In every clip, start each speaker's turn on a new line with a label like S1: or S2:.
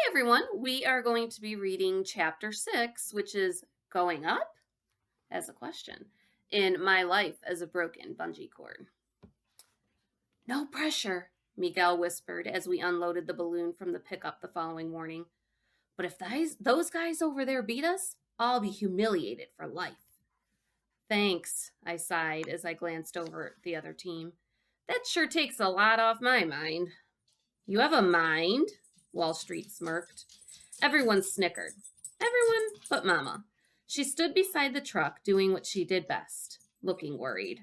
S1: Everyone, we are going to be reading chapter 6, which is Going Up as a question in My Life as a Broken Bungee Cord. No pressure, Miguel whispered as we unloaded the balloon from the pickup the following morning. But if those guys over there beat us, I'll be humiliated for life. Thanks, I sighed as I glanced over at the other team. That sure takes a lot off my mind. You have a mind? Wall Street smirked. Everyone snickered. Everyone but Mama. She stood beside the truck doing what she did best, looking worried.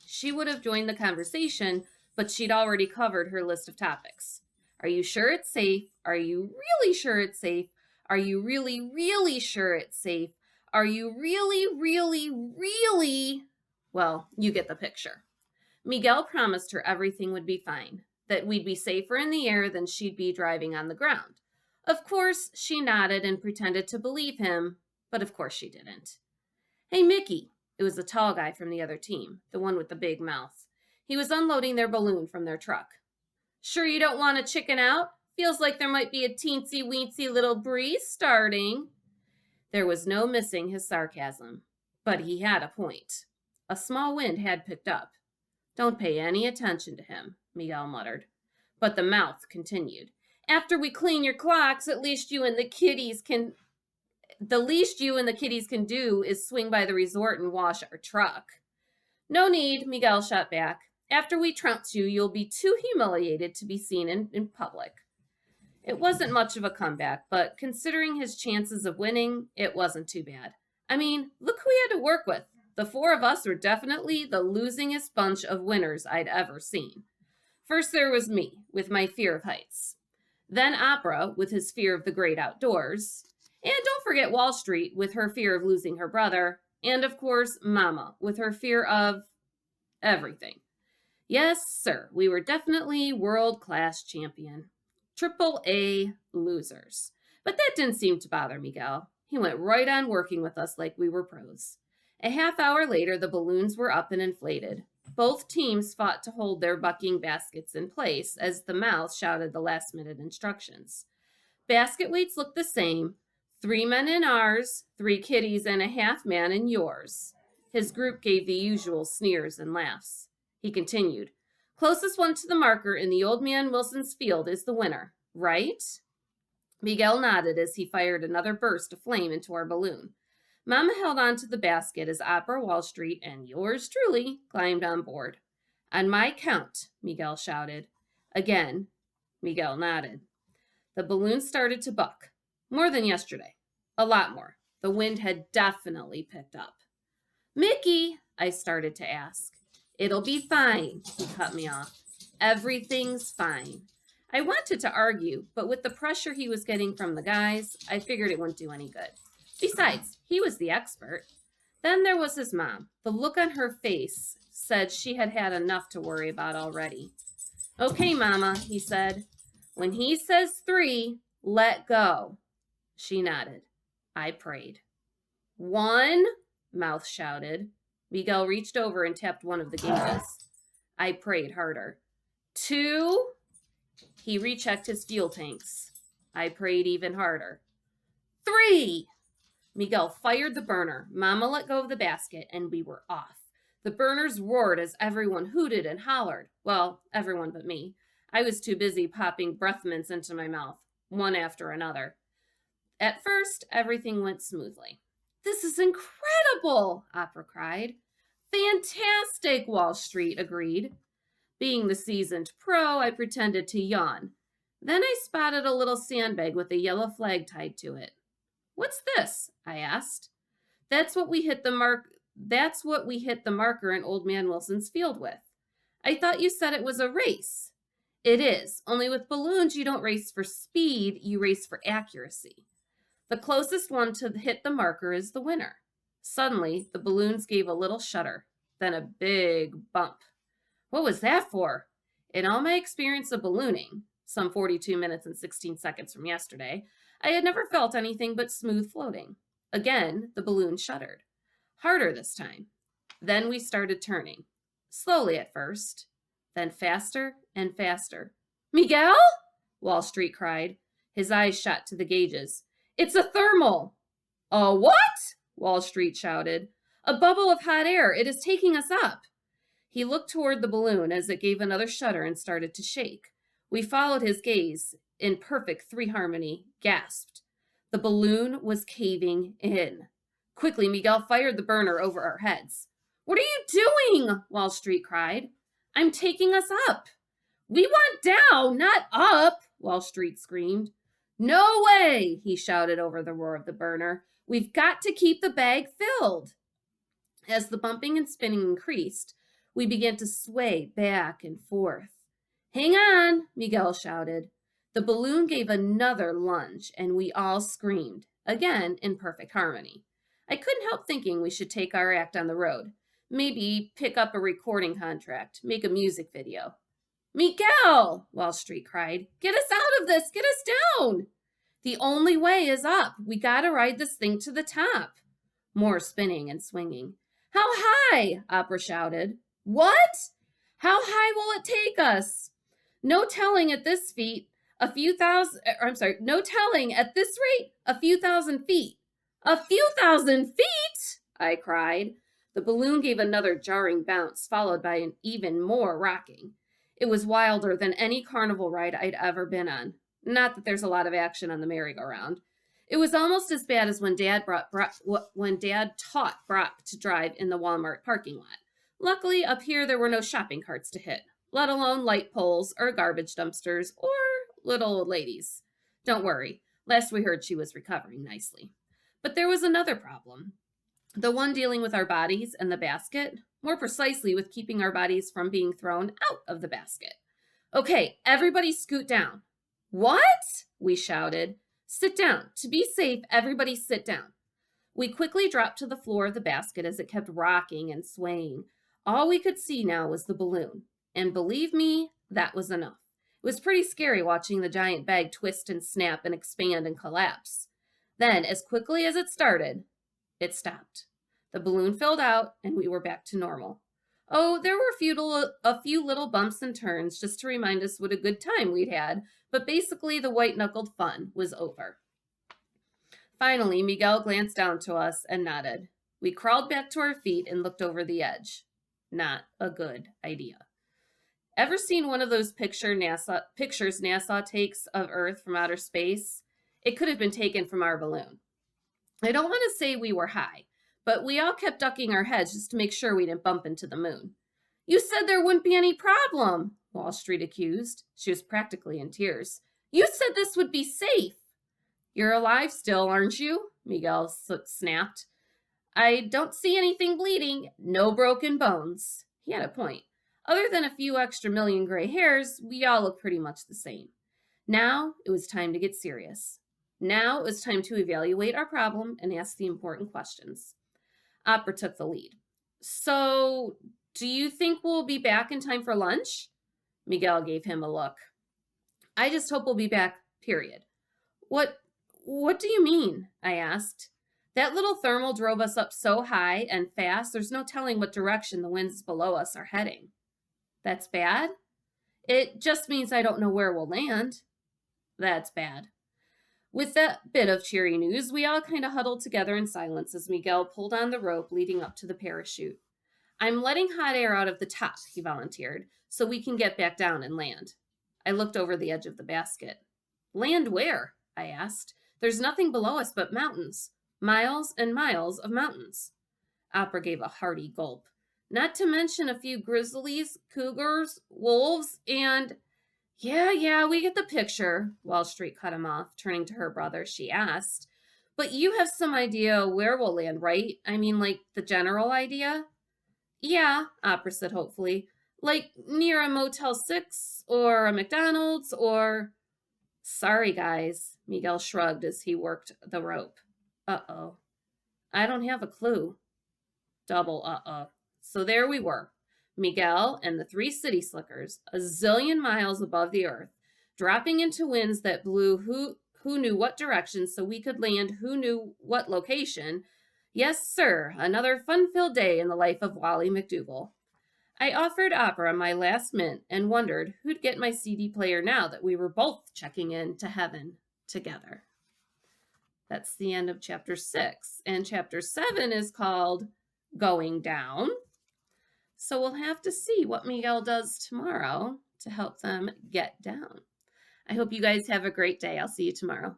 S1: She would have joined the conversation, but she'd already covered her list of topics. Are you sure it's safe? Are you really sure it's safe? Are you really, really sure it's safe? Are you really, really, really? Well, you get the picture. Miguel promised her everything would be fine, that we'd be safer in the air than she'd be driving on the ground. Of course, she nodded and pretended to believe him, but of course she didn't. Hey, Mickey. It was the tall guy from the other team, the one with the big mouth. He was unloading their balloon from their truck. Sure you don't want to chicken out? Feels like there might be a teensy-weensy little breeze starting. There was no missing his sarcasm, but he had a point. A small wind had picked up. Don't pay any attention to him, Miguel muttered. But the mouth continued. After we clean your clocks, the least you and the kiddies can do is swing by the resort and wash our truck. No need, Miguel shot back. After we trounce you, you'll be too humiliated to be seen in public. It wasn't much of a comeback, but considering his chances of winning, it wasn't too bad. I mean, look who he had to work with. The four of us were definitely the losingest bunch of winners I'd ever seen. First there was me, with my fear of heights. Then Opera, with his fear of the great outdoors. And don't forget Wall Street, with her fear of losing her brother. And of course, Mama, with her fear of everything. Yes, sir, we were definitely world-class champion. AAA losers. But that didn't seem to bother Miguel. He went right on working with us like we were pros. A half hour later, the balloons were up and inflated. Both teams fought to hold their bucking baskets in place as the mouth shouted the last-minute instructions. Basket weights looked the same. 3 men in ours, 3 kiddies and a half man in yours. His group gave the usual sneers and laughs. He continued, Closest one to the marker in the old man Wilson's field is the winner, right? Miguel nodded as he fired another burst of flame into our balloon. Mama held on to the basket as Opera Wall Street and yours truly climbed on board. On my count, Miguel shouted. Again, Miguel nodded. The balloon started to buck. More than yesterday. A lot more. The wind had definitely picked up. Mickey, I started to ask. It'll be fine, he cut me off. Everything's fine. I wanted to argue, but with the pressure he was getting from the guys, I figured it wouldn't do any good. Besides, he was the expert. Then there was his mom. The look on her face said she had had enough to worry about already. Okay, Mama, he said. When he says 3, let go. She nodded. I prayed. 1, Mouth shouted. Miguel reached over and tapped one of the gauges. I prayed harder. 2. He rechecked his fuel tanks. I prayed even harder. 3. Miguel fired the burner. Mama let go of the basket, and we were off. The burners roared as everyone hooted and hollered. Well, everyone but me. I was too busy popping breath mints into my mouth, one after another. At first, everything went smoothly. This is incredible, Opera cried. Fantastic, Wall Street agreed. Being the seasoned pro, I pretended to yawn. Then I spotted a little sandbag with a yellow flag tied to it. What's this? I asked. That's what we hit the marker in Old Man Wilson's field with. I thought you said it was a race. It is, only with balloons you don't race for speed, you race for accuracy. The closest one to hit the marker is the winner. Suddenly, the balloons gave a little shudder, then a big bump. What was that for? In all my experience of ballooning, some 42 minutes and 16 seconds from yesterday, I had never felt anything but smooth floating. Again, the balloon shuddered. Harder this time. Then we started turning. Slowly at first, then faster and faster. Miguel? Wall Street cried. His eyes shot to the gauges. It's a thermal. A what? Wall Street shouted. A bubble of hot air. It is taking us up. He looked toward the balloon as it gave another shudder and started to shake. We followed his gaze in perfect three harmony, gasped. The balloon was caving in. Quickly, Miguel fired the burner over our heads. What are you doing? Wall Street cried. I'm taking us up. We want down, not up, Wall Street screamed. No way, he shouted over the roar of the burner. We've got to keep the bag filled. As the bumping and spinning increased, we began to sway back and forth. Hang on, Miguel shouted. The balloon gave another lunge, and we all screamed, again in perfect harmony. I couldn't help thinking we should take our act on the road. Maybe pick up a recording contract, make a music video. Miguel, Wall Street cried, get us out of this, get us down. The only way is up. We gotta ride this thing to the top. More spinning and swinging. How high? Opera shouted. What? How high will it take us? No telling at this feet. No telling at this rate, a few thousand feet. A few thousand feet? I cried. The balloon gave another jarring bounce, followed by an even more rocking. It was wilder than any carnival ride I'd ever been on. Not that there's a lot of action on the merry-go-round. It was almost as bad as when Dad taught Brock to drive in the Walmart parking lot. Luckily, up here there were no shopping carts to hit, let alone light poles or garbage dumpsters or little old ladies. Don't worry, last we heard she was recovering nicely. But there was another problem. The one dealing with our bodies and the basket, more precisely with keeping our bodies from being thrown out of the basket. Okay, everybody scoot down. What? We shouted. Sit down. To be safe, everybody sit down. We quickly dropped to the floor of the basket as it kept rocking and swaying. All we could see now was the balloon. And believe me, that was enough. It was pretty scary watching the giant bag twist and snap and expand and collapse. Then, as quickly as it started, it stopped. The balloon filled out, and we were back to normal. Oh, there were a few little bumps and turns just to remind us what a good time we'd had, but basically the white-knuckled fun was over. Finally, Miguel glanced down to us and nodded. We crawled back to our feet and looked over the edge. Not a good idea. Ever seen one of those pictures NASA takes of Earth from outer space? It could have been taken from our balloon. I don't want to say we were high, but we all kept ducking our heads just to make sure we didn't bump into the moon. You said there wouldn't be any problem, Wall Street accused. She was practically in tears. You said this would be safe. You're alive still, aren't you? Miguel snapped. I don't see anything bleeding. No broken bones. He had a point. Other than a few extra million gray hairs, we all look pretty much the same. Now it was time to get serious. Now it was time to evaluate our problem and ask the important questions. Opera took the lead. So, do you think we'll be back in time for lunch? Miguel gave him a look. I just hope we'll be back, period. What do you mean? I asked. That little thermal drove us up so high and fast, there's no telling what direction the winds below us are heading. That's bad? It just means I don't know where we'll land. That's bad. With that bit of cheery news, we all kind of huddled together in silence as Miguel pulled on the rope leading up to the parachute. I'm letting hot air out of the top, he volunteered, so we can get back down and land. I looked over the edge of the basket. Land where? I asked. There's nothing below us but mountains. Miles and miles of mountains. Opera gave a hearty gulp. Not to mention a few grizzlies, cougars, wolves, and... Yeah, we get the picture, Wall Street cut him off. Turning to her brother, she asked, but you have some idea where we'll land, right? I mean, like, the general idea? Yeah, Opera said hopefully. Like, near a Motel 6, or a McDonald's, or... Sorry, guys, Miguel shrugged as he worked the rope. Uh-oh. I don't have a clue. Double uh-oh. So there we were. Miguel and the 3 city slickers, a zillion miles above the earth, dropping into winds that blew who knew what direction so we could land who knew what location. Yes, sir, another fun-filled day in the life of Wally McDougal. I offered Opera my last mint and wondered who'd get my CD player now that we were both checking in to heaven. together. That's the end of chapter 6. And chapter 7 is called Going Down. So we'll have to see what Miguel does tomorrow to help them get down. I hope you guys have a great day. I'll see you tomorrow.